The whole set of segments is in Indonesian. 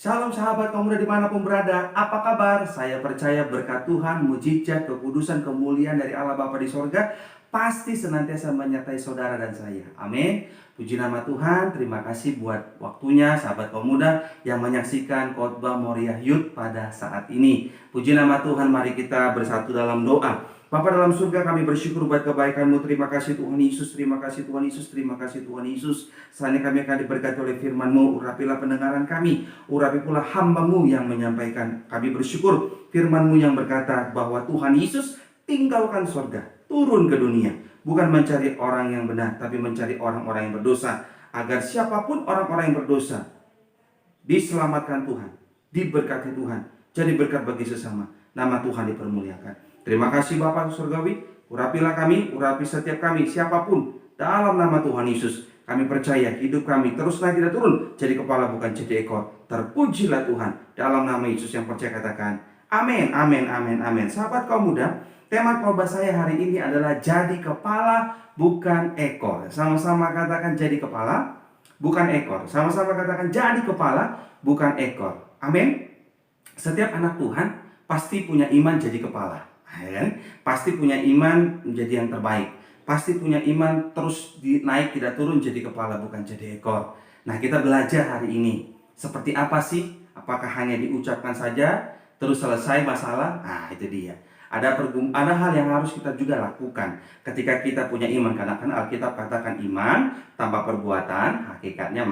Shalom sahabat kaum muda dimanapun berada, apa kabar? Saya percaya berkat Tuhan, mujizat, kekudusan, kemuliaan dari Allah Bapa di sorga pasti senantiasa menyertai saudara dan saya. Amin. Puji nama Tuhan, terima kasih buat waktunya sahabat kaum muda yang menyaksikan khotbah Moriah Youth pada saat ini. Puji nama Tuhan, mari kita bersatu dalam doa. Bapa dalam surga, kami bersyukur buat kebaikan-Mu. Terima kasih Tuhan Yesus, terima kasih Tuhan Yesus, terima kasih Tuhan Yesus. Selanjutnya kami akan diberkati oleh firman-Mu. Urapilah pendengaran kami, urapi pula hamba-Mu yang menyampaikan. Kami bersyukur firman-Mu yang berkata bahwa Tuhan Yesus tinggalkan surga, turun ke dunia, bukan mencari orang yang benar, tapi mencari orang-orang yang berdosa, agar siapapun orang-orang yang berdosa diselamatkan Tuhan, diberkati Tuhan, jadi berkat bagi sesama. Nama Tuhan dipermuliakan. Terima kasih Bapa Surgawi, urapilah kami, urapi setiap kami, siapapun, dalam nama Tuhan Yesus. Kami percaya hidup kami teruslah tidak turun, jadi kepala bukan jadi ekor. Terpujilah Tuhan, dalam nama Yesus yang percaya katakan amin, amin, amin, amin. Sahabat kaum muda, tema khotbah saya hari ini adalah jadi kepala bukan ekor. Sama-sama katakan jadi kepala bukan ekor. Sama-sama katakan jadi kepala bukan ekor. Amin. Setiap anak Tuhan pasti punya iman jadi kepala, pasti punya iman menjadi yang terbaik, pasti punya iman terus naik tidak turun jadi kepala bukan jadi ekor. Nah, kita belajar hari ini seperti apa sih? Apakah hanya diucapkan saja terus selesai masalah? Nah, itu dia. Ada hal yang harus kita juga lakukan ketika kita punya iman. Karena Alkitab katakan iman tanpa perbuatan hakikatnya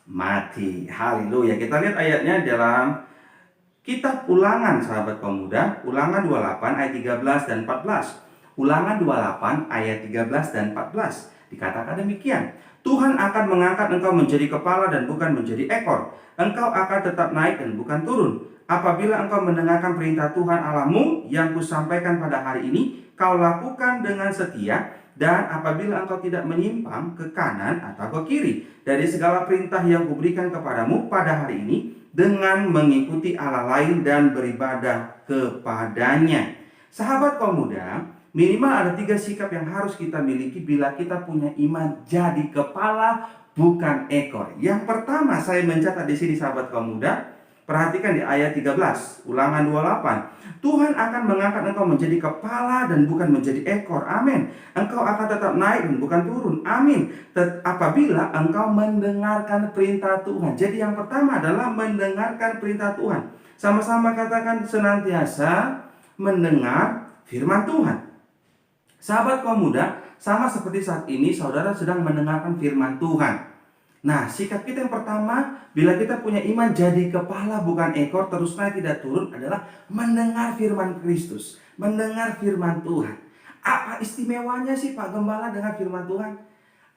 mati. Haleluya. Kita lihat ayatnya dalam Kitab Ulangan sahabat kaum muda, Ulangan 28 ayat 13 dan 14. Ulangan 28 ayat 13 dan 14. Dikatakan demikian, Tuhan akan mengangkat engkau menjadi kepala dan bukan menjadi ekor. Engkau akan tetap naik dan bukan turun. Apabila engkau mendengarkan perintah Tuhan Allahmu yang kusampaikan pada hari ini, kau lakukan dengan setia. Dan apabila engkau tidak menyimpang ke kanan atau ke kiri dari segala perintah yang kuberikan kepadamu pada hari ini, dengan mengikuti Allah lain dan beribadah kepadanya. Sahabat kaum muda, minimal ada 3 sikap yang harus kita miliki bila kita punya iman jadi kepala bukan ekor. Yang pertama saya mencatat di sini sahabat kaum muda, perhatikan di ayat 13, Ulangan 28. Tuhan akan mengangkat engkau menjadi kepala dan bukan menjadi ekor. Amin. Engkau akan tetap naik dan bukan turun. Amin. Apabila engkau mendengarkan perintah Tuhan. Jadi yang pertama adalah mendengarkan perintah Tuhan. Sama-sama katakan senantiasa mendengar firman Tuhan. Sahabat kaum muda, sama seperti saat ini saudara sedang mendengarkan firman Tuhan. Nah, sikap kita yang pertama, bila kita punya iman jadi kepala bukan ekor, terus naik tidak turun, adalah mendengar firman Kristus, mendengar firman Tuhan. Apa istimewanya sih Pak Gembala dengar firman Tuhan?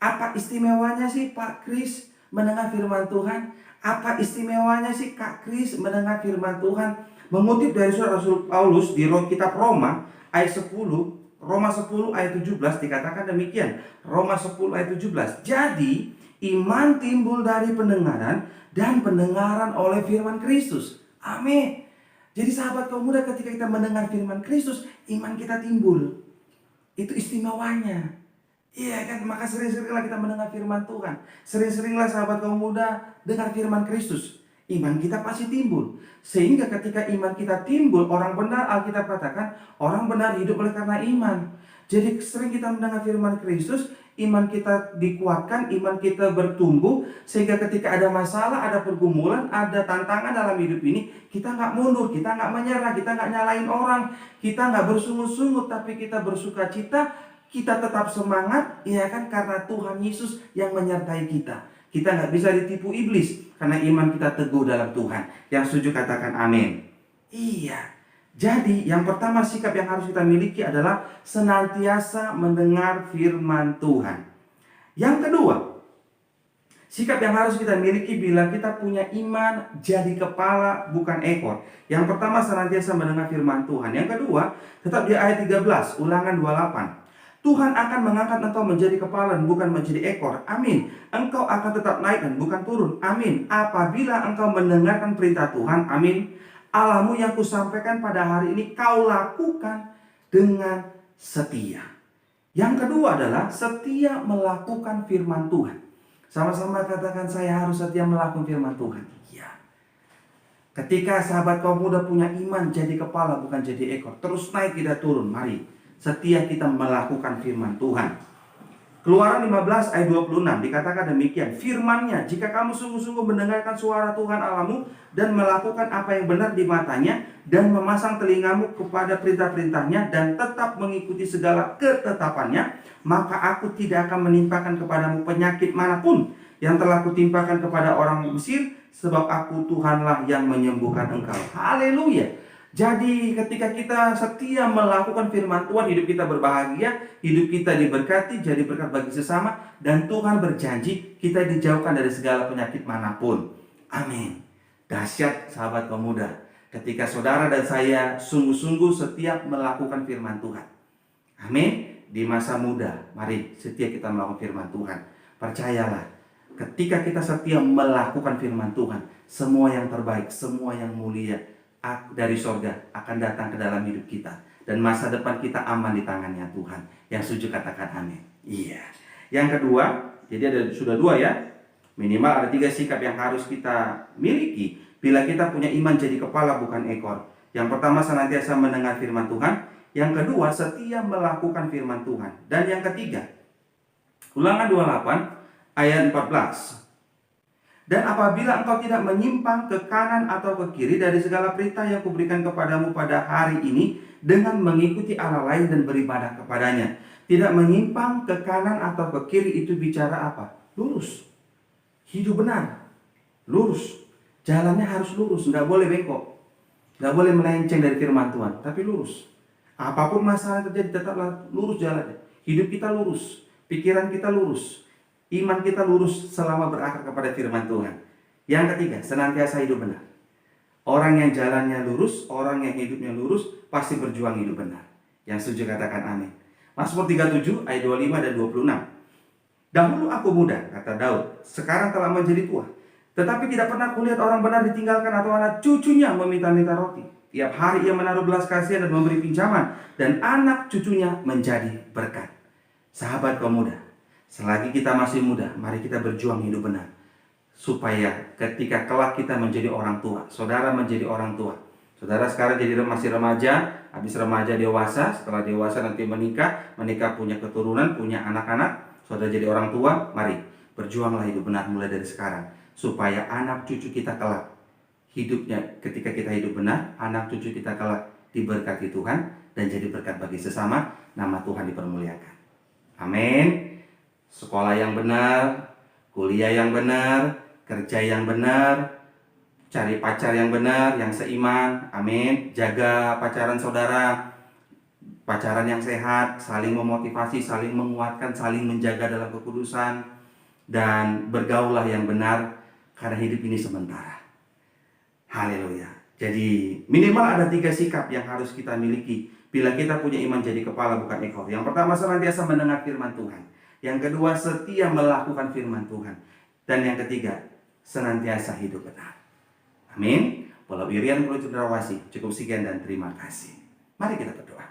Apa istimewanya sih Pak Kris mendengar firman Tuhan? Apa istimewanya sih Kak Kris mendengar firman Tuhan? Mengutip dari surat Rasul Paulus di kitab Roma ayat 10, Roma 10 ayat 17 dikatakan demikian. Roma 10 ayat 17. Jadi iman timbul dari pendengaran dan pendengaran oleh firman Kristus. Amin. Jadi sahabat kaum muda, ketika kita mendengar firman Kristus, iman kita timbul. Itu istimewanya. Iya kan, maka sering-seringlah kita mendengar firman Tuhan. Sering-seringlah sahabat kaum muda dengar firman Kristus. Iman kita pasti timbul. Sehingga ketika iman kita timbul, orang benar, Alkitab katakan, orang benar hidup oleh karena iman. Jadi sering kita mendengar firman Kristus, iman kita dikuatkan, iman kita bertumbuh. Sehingga ketika ada masalah, ada pergumulan, ada tantangan dalam hidup ini, kita nggak mundur, kita nggak menyerah, kita nggak nyalain orang, kita nggak bersungut-sungut, tapi kita bersuka cita, kita tetap semangat, ya kan, karena Tuhan Yesus yang menyertai kita. Kita nggak bisa ditipu iblis, karena iman kita teguh dalam Tuhan. Yang setuju katakan amin. Iya. Jadi yang pertama sikap yang harus kita miliki adalah senantiasa mendengar firman Tuhan. Yang kedua, sikap yang harus kita miliki bila kita punya iman jadi kepala bukan ekor. Yang pertama senantiasa mendengar firman Tuhan. Yang kedua, tetap di ayat 13, Ulangan 28. Tuhan akan mengangkat engkau menjadi kepala dan bukan menjadi ekor. Amin. Engkau akan tetap naik dan bukan turun. Amin. Apabila engkau mendengarkan perintah Tuhan. Amin. Allahmu yang kusampaikan pada hari ini kau lakukan dengan setia. Yang kedua adalah setia melakukan firman Tuhan. Sama-sama katakan saya harus setia melakukan firman Tuhan. Ya. Ketika sahabat kaum muda punya iman jadi kepala bukan jadi ekor, terus naik tidak turun. Mari setia kita melakukan firman Tuhan. Keluaran 15 ayat 26 dikatakan demikian, firman-Nya, jika kamu sungguh-sungguh mendengarkan suara Tuhan Allahmu dan melakukan apa yang benar di matanya dan memasang telingamu kepada perintah-perintahnya dan tetap mengikuti segala ketetapannya, maka aku tidak akan menimpakan kepadamu penyakit manapun yang telah kutimpakan kepada orang Mesir, sebab aku Tuhanlah yang menyembuhkan engkau. Haleluya. Jadi ketika kita setia melakukan firman Tuhan, hidup kita berbahagia, hidup kita diberkati, jadi berkat bagi sesama, dan Tuhan berjanji kita dijauhkan dari segala penyakit manapun. Amin. Dahsyat sahabat pemuda, ketika saudara dan saya sungguh-sungguh setia melakukan firman Tuhan. Amin. Di masa muda, mari setia kita melakukan firman Tuhan. Percayalah, ketika kita setia melakukan firman Tuhan, semua yang terbaik, semua yang mulia dari sorga akan datang ke dalam hidup kita, dan masa depan kita aman di tangannya Tuhan. Yang setuju katakan amin. Iya. Yang kedua, jadi sudah 2 ya. Minimal ada 3 sikap yang harus kita miliki bila kita punya iman jadi kepala bukan ekor. Yang pertama, senantiasa mendengar firman Tuhan. Yang kedua, setia melakukan firman Tuhan. Dan yang ketiga, Ulangan 28 ayat 14. Dan apabila engkau tidak menyimpang ke kanan atau ke kiri dari segala perintah yang kuberikan kepadamu pada hari ini, dengan mengikuti Allah lain dan beribadah kepadanya. Tidak menyimpang ke kanan atau ke kiri itu bicara apa? Lurus. Hidup benar. Lurus. Jalannya harus lurus, nggak boleh bengkok. Nggak boleh melenceng dari firman Tuhan, tapi lurus. Apapun masalah yang terjadi, tetaplah lurus jalannya. Hidup kita lurus. Pikiran kita lurus. Iman kita lurus selama berakar kepada firman Tuhan. Yang ketiga, senantiasa hidup benar. Orang yang jalannya lurus, orang yang hidupnya lurus, pasti berjuang hidup benar. Yang setuju katakan amin. Mazmur 37 ayat 25 dan 26. Dahulu aku muda, kata Daud, sekarang telah menjadi tua. Tetapi tidak pernah kulihat orang benar ditinggalkan atau anak cucunya meminta-minta roti. Tiap hari ia menaruh belas kasihan dan memberi pinjaman, dan anak cucunya menjadi berkat. Sahabat pemuda, selagi kita masih muda, mari kita berjuang hidup benar. Supaya ketika kelak kita menjadi orang tua, saudara menjadi orang tua. Saudara sekarang jadi masih remaja, habis remaja dewasa, setelah dewasa nanti menikah punya keturunan, punya anak-anak, saudara jadi orang tua, mari berjuanglah hidup benar mulai dari sekarang. Supaya anak cucu kita kelak, hidupnya ketika kita hidup benar, anak cucu kita kelak diberkati Tuhan dan jadi berkat bagi sesama, nama Tuhan dipermuliakan. Amin. Sekolah yang benar, kuliah yang benar, kerja yang benar, cari pacar yang benar, yang seiman. Amin. Jaga pacaran saudara, pacaran yang sehat, saling memotivasi, saling menguatkan, saling menjaga dalam kekudusan, dan bergaullah yang benar, karena hidup ini sementara. Haleluya. Jadi minimal ada 3 sikap yang harus kita miliki bila kita punya iman jadi kepala bukan ekor. Yang pertama, senantiasa mendengar firman Tuhan. Yang kedua, setia melakukan firman Tuhan. Dan yang ketiga, senantiasa hidup benar. Amin. Walau Irian perlu cendrawasi. Cukup sekian dan terima kasih. Mari kita berdoa.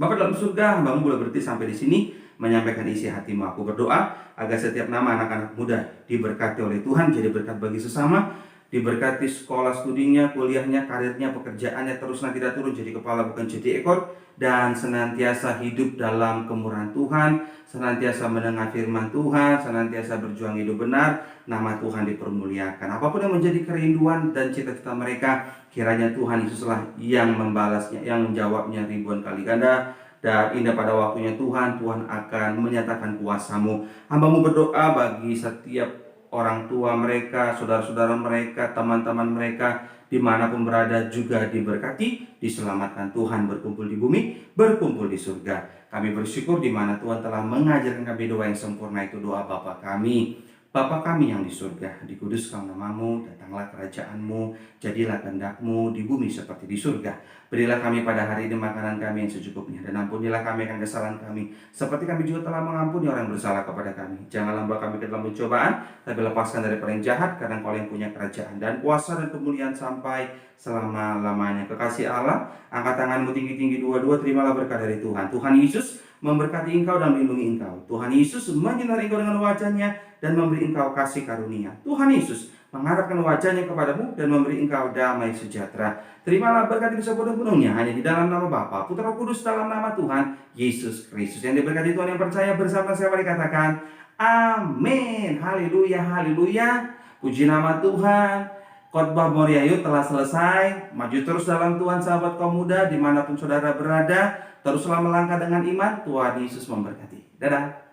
Bapa dalam surga, hamba-Mu boleh berhenti sampai di sini menyampaikan isi hatimu. Aku berdoa agar setiap nama anak-anak muda diberkati oleh Tuhan, jadi berkat bagi sesama, diberkati sekolah studinya, kuliahnya, karirnya, pekerjaannya, teruslah tidak turun jadi kepala bukan jadi ekor, dan senantiasa hidup dalam kemurahan Tuhan, senantiasa mendengar firman Tuhan, senantiasa berjuang hidup benar, nama Tuhan dipermuliakan. Apapun yang menjadi kerinduan dan cita-cita mereka, kiranya Tuhan Yesuslah yang membalasnya, yang menjawabnya ribuan kali ganda. Dan indah pada waktunya Tuhan akan menyatakan kuasa-Mu. Hamba-Mu berdoa bagi setiap orang tua mereka, saudara-saudara mereka, teman-teman mereka, dimanapun berada juga diberkati, diselamatkan Tuhan, berkumpul di bumi, berkumpul di surga. Kami bersyukur di mana Tuhan telah mengajarkan kami doa yang sempurna, itu doa Bapa kami. Bapa kami yang di surga, dikuduskan nama-Mu, datanglah kerajaan-Mu, jadilah kehendak-Mu di bumi seperti di surga. Berilah kami pada hari ini makanan kami yang secukupnya, dan ampunilah kami akan kesalahan kami, seperti kami juga telah mengampuni orang yang bersalah kepada kami. Janganlah bawa kami ke dalam pencobaan, tapi lepaskan dari yang jahat, karena Engkau yang punya kerajaan dan kuasa dan kemuliaan sampai selama-lamanya. Kekasih Allah, angkat tanganmu tinggi-tinggi dua-dua, terimalah berkat dari Tuhan. Tuhan Yesus memberkati engkau dan melindungi engkau. Tuhan Yesus menyinari engkau dengan wajah-Nya dan memberi engkau kasih karunia. Tuhan Yesus mengharapkan wajahnya kepadamu dan memberi engkau damai sejahtera. Terimalah berkat itu sepenuhnya hanya di dalam nama Bapa, Putra, Roh Kudus, dalam nama Tuhan Yesus Kristus. Yang diberkati Tuhan yang percaya bersama saya dikatakan amin. Haleluya, haleluya. Puji nama Tuhan. Khotbah Moria Youth telah selesai. Maju terus dalam Tuhan sahabat kaum muda, dimanapun saudara berada. Teruslah melangkah dengan iman. Tuhan Yesus memberkati. Dadah.